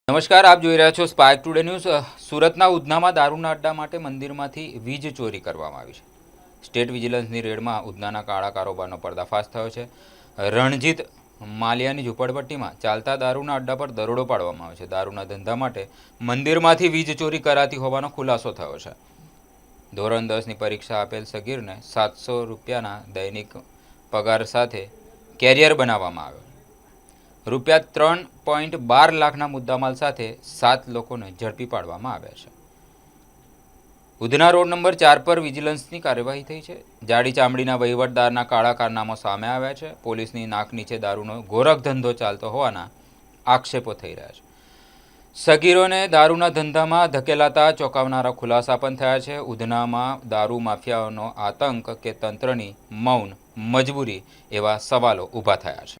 નમસ્કાર, આપ જોઈ રહ્યા છો સ્પાર્ક ટુડે ન્યૂઝ। સુરતના ઉધનામાં દારૂના અડ્ડા માટે મંદિરમાંથી વીજ ચોરી કરવામાં આવી છે। સ્ટેટ વિજિલન્સની રેડમાં ઉધનાના કાળા કારોબારનો પર્દાફાશ થયો છે। રણજીત માલિયાની ઝૂંપડપટ્ટીમાં ચાલતા દારૂના અડ્ડા પર દરોડો પાડવામાં આવ્યો છે। દારૂના ધંધા માટે મંદિરમાંથી વીજ ચોરી કરાતી હોવાનો ખુલાસો થયો છે। ધોરણ 10ની પરીક્ષા આપેલ સગીરને 700 રૂપિયાના દૈનિક પગાર સાથે કેરિયર બનાવવામાં આવ્યો। રૂપિયા 3.12 લાખના મુદ્દામાલ સાથે 7 લોકોને ઝડપી પાડવામાં આવ્યા છે। ઉધના રોડ નંબર 4 પર વિજિલન્સની કાર્યવાહી થઈ છે। જાડી ચામડીના વહીવટદારના કાળા કારનામા સામે આવ્યા છે। પોલીસની નાક નીચે દારૂનો ગોરખ ધંધો ચાલતો હોવાના આક્ષેપો થઈ રહ્યા છે। સગીરોને દારૂના ધંધામાં ધકેલાતા ચોંકાવનારા ખુલાસા પણ થયા છે। ઉધનામાં દારૂ માફિયાઓનો આતંક કે તંત્રની મૌન મજબૂરી એવા સવાલો ઊભા થયા છે।